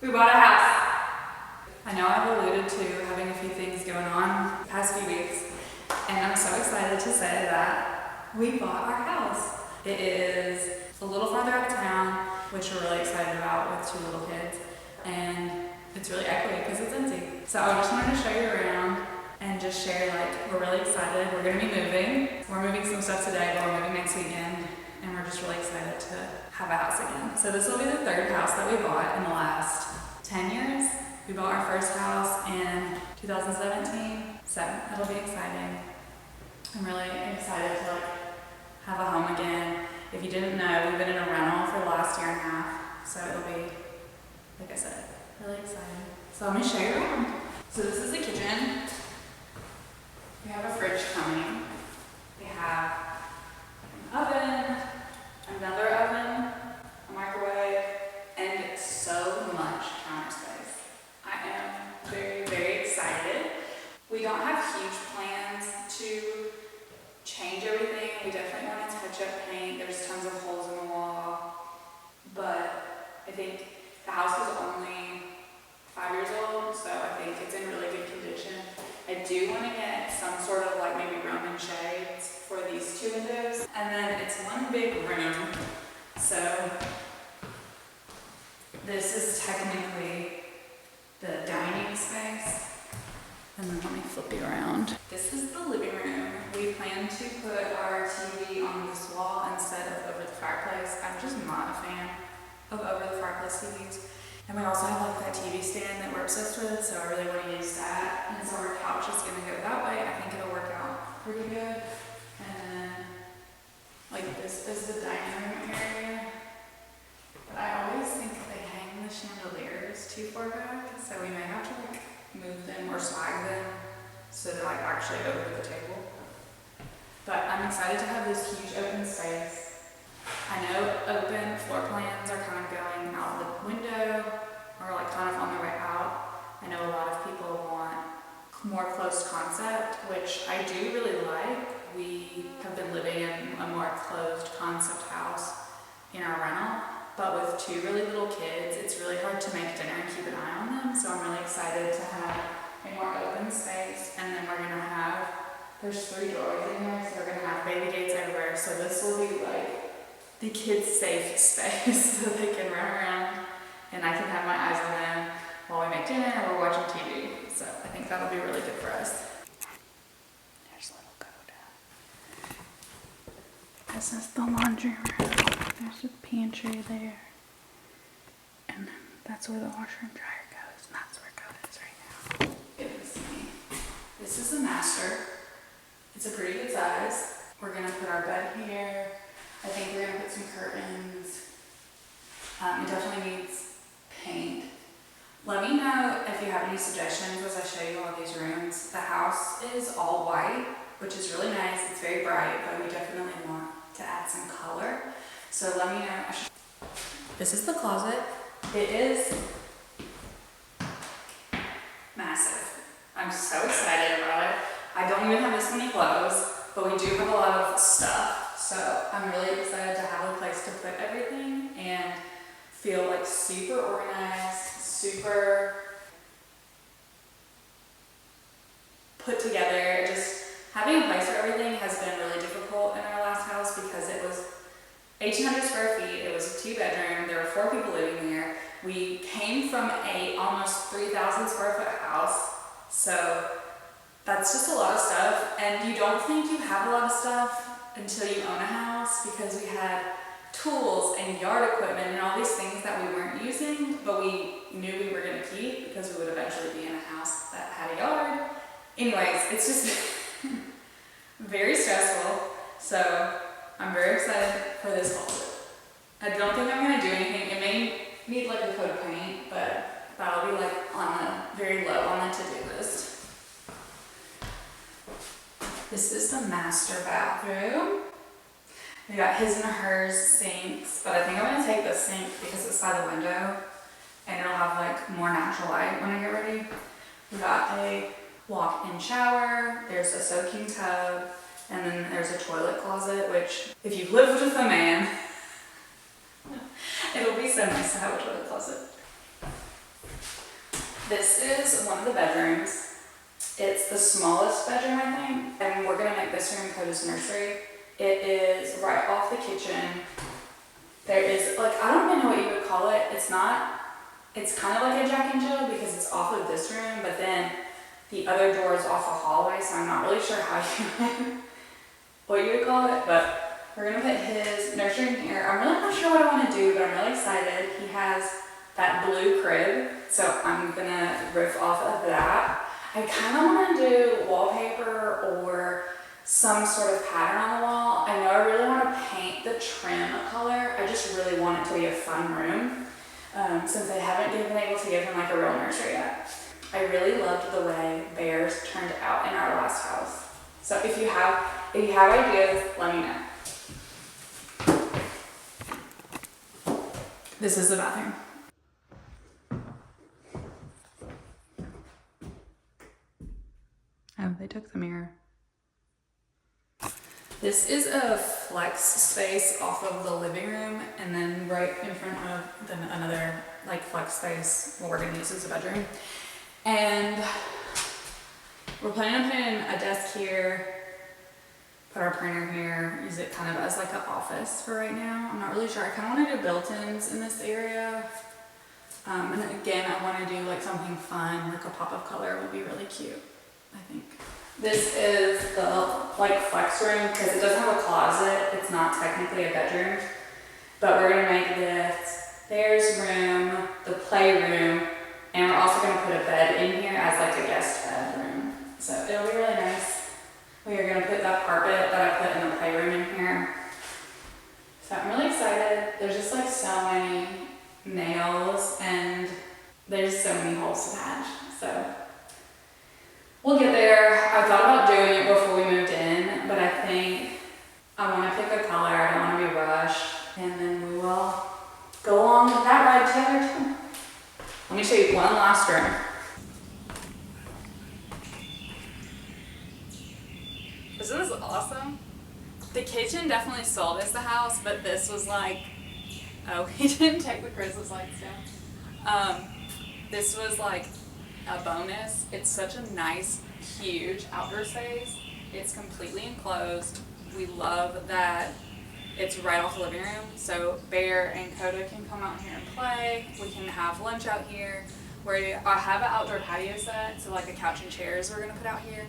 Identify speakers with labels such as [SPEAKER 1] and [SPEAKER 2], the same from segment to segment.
[SPEAKER 1] We bought a house. I know I've alluded to having a few things going on the past few weeks, and I'm so excited to say that we bought our house. It is a little farther out of town, which we're really excited about with two little kids, and it's really echoey because it's empty. So I just wanted to show you around and just share, like, we're really excited. We're gonna be moving. We're moving some stuff today, but we're moving next weekend, and we're just really excited to have a house again. So this will be the third house that we bought in the last 10 years. We bought our first house in 2017, so it'll be exciting. I'm really excited to have a home again. If you didn't know, we've been in a rental for the last year and a half, so it'll be, like I said, really exciting. So let me show you around. So this is the kitchen. We have a fridge coming. We have an oven, another oven, a microwave, and so much counter space. I am very, very excited. We don't have huge plans to change everything. We definitely want to touch up paint. There's tons of holes in the wall, but I think the house is only 5 years old, so I think it's in really good condition. I do want to get some sort of maybe Roman shades for these two windows. And then it's one big room. So this is technically the dining space. And then let me flip you around. This is the living room. We plan to put our TV on this wall instead of over the fireplace. I'm just not a fan of over the fireplace TVs. And we also have that TV stand that we're obsessed with, so I really want to use that. And so our couch is going to go that way. I think it'll work out pretty good. And then, this is the dining room area. But I always think they hang the chandeliers too far back, so we may have to move them or swag them so they're actually over the table. But I'm excited to have this huge open space. I know open floor plans are kind of going out the window or kind of on their way out. I know a lot of people want more closed concept, which I do really like. We have been living in a more closed concept house in our rental, but with two really little kids, it's really hard to make dinner and keep an eye on them. So I'm really excited to have a more open space. And then we're gonna have, there's 3 doors in here, so we're gonna have baby gates everywhere. So this will be the kids' safe space so they can run around and I can have my eyes on them while we make dinner or we're watching TV. So I think that'll be really good for us. There's a little code. This is the laundry room. There's a pantry there. And that's where the washer and dryer goes. And that's where code is right now. Goodness me. This is the master. It's a pretty good size. We're gonna put our bed here. I think we're gonna put some curtains. It definitely needs paint. Let me know if you have any suggestions as I show you all these rooms. The house is all white, which is really nice. It's very bright, but we definitely want to add some color. So let me know. This is the closet. It is massive. I'm so excited about it. I don't even have this many clothes, but we do have a lot of stuff. So I'm really excited to have a place to put everything and feel super organized, super put together. Just having a place for everything has been really difficult in our last house because it was 1,800 square feet. It was a 2-bedroom. There were 4 people living there. We came from a almost 3,000 square foot house. So that's just a lot of stuff. And you don't think you have a lot of stuff until you own a house, because we had tools and yard equipment and all these things that we weren't using, but we knew we were going to keep because we would eventually be in a house that had a yard. Anyways, it's just very stressful. So I'm very excited for this closet. I don't think I'm going to do anything. It may need a coat of paint, but that'll be on the very low on the to-do list. This is the master bathroom. We got his and hers sinks, but I think I'm gonna take the sink because it's by the window and it'll have more natural light when I get ready. We got a walk-in shower, there's a soaking tub, and then there's a toilet closet, which if you've lived with a man, it'll be so nice to have a toilet closet. This is one of the bedrooms. It's the smallest bedroom, I think, and we're gonna make this room Coda's nursery. It is right off the kitchen. There is, like, I don't even know what you would call it. It's kind of like a Jack and Jill because it's off of this room, but then the other door is off a hallway, so I'm not really sure how what you would call it, but we're gonna put his nursery in here. I'm really not sure what I want to do, but I'm really excited. He has that blue crib, so I'm gonna riff off of that. I kind of want to do wallpaper or some sort of pattern on the wall. I know I really want to paint the trim a color. I just really want it to be a fun room, since I haven't been able to give him like a real nursery yet. I really loved the way bears turned out in our last house. So if you have ideas, let me know. This is the bathroom. Oh, they took the mirror. This is a flex space off of the living room, and then right in front of another like flex space what we're gonna use as a bedroom. And we're planning on putting a desk here, put our printer here, use it kind of as like an office for right now. I'm not really sure. I kind of want to do built-ins in this area. And again, I want to do like something fun, like a pop of color would be really cute, I think. This is the like flex room because it doesn't have a closet. It's not technically a bedroom, but we're gonna make this Bear's room, the playroom, and we're also gonna put a bed in here as like a guest bedroom. So it'll be really nice. We are gonna put that carpet that I put in the playroom in here. So I'm really excited. There's just like so many nails and there's so many holes to patch. So we'll get there. I thought about doing it before we moved in, but I think I want to pick a color. I don't want to be rushed, and then we will go along that ride together too. Let me show you one last room. Isn't this awesome? The kitchen definitely sold as the house, but this was like, oh, he didn't take the Christmas lights down. This was like a bonus. It's such a nice, huge outdoor space. It's completely enclosed. We love that it's right off the living room, so Bear and Coda can come out here and play. We can have lunch out here. I have an outdoor patio set, so like a couch and chairs we're gonna put out here.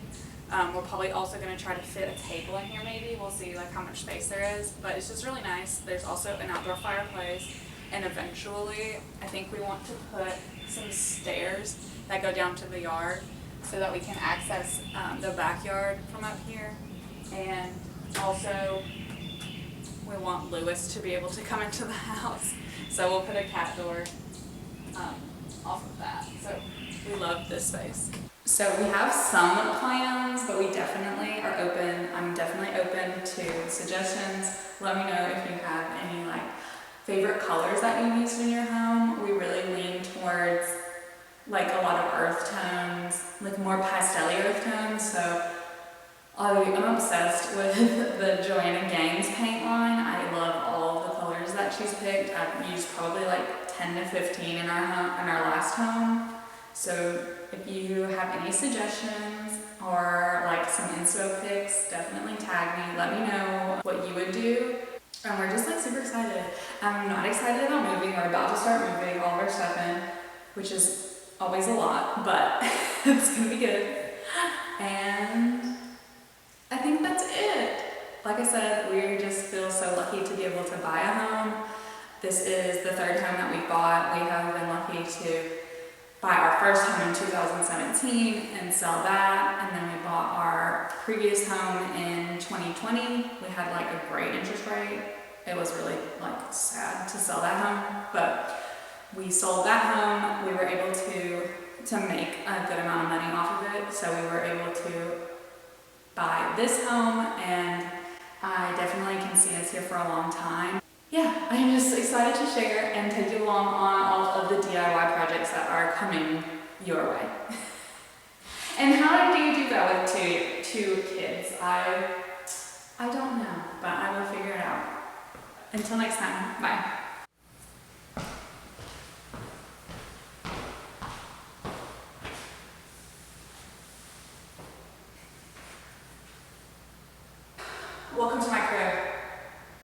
[SPEAKER 1] We're probably also gonna try to fit a table in here maybe. We'll see like how much space there is, but it's just really nice. There's also an outdoor fireplace, and eventually I think we want to put some stairs that go down to the yard so that we can access the backyard from up here. And also we want Lewis to be able to come into the house, so we'll put a cat door off of that. So we love this space. So we have some plans, but we definitely are open. I'm definitely open to suggestions. Let me know if you have any like favorite colors that you used in your home. We really lean towards like a lot of earth tones, like more pastel-y earth tones. So I'm obsessed with the Joanna Gaines paint line. I love all of the colors that she's picked. I've used probably like 10 to 15 in our last home. So if you have any suggestions or like some inspo pics, definitely tag me. Let me know what you would do. And we're just like super excited. I'm not excited about moving. We're about to start moving all of our stuff in, which is always a lot, but it's gonna be good. And I think that's it. Like I said, we just feel so lucky to be able to buy a home. This is the third home that we bought. We have been lucky to buy our first home in 2017 and sell that, and then we bought our previous home in 2020. We had like a great interest rate. It was really like sad to sell that home, but we sold that home. We were able to make a good amount of money off of it, so we were able to buy this home, and I definitely can see us here for a long time. Yeah, I'm just excited to share and take you along on all of the DIY projects that are coming your way. And how do you do that with two kids? I don't know, but I will figure it out. Until next time, bye. Welcome to my crib.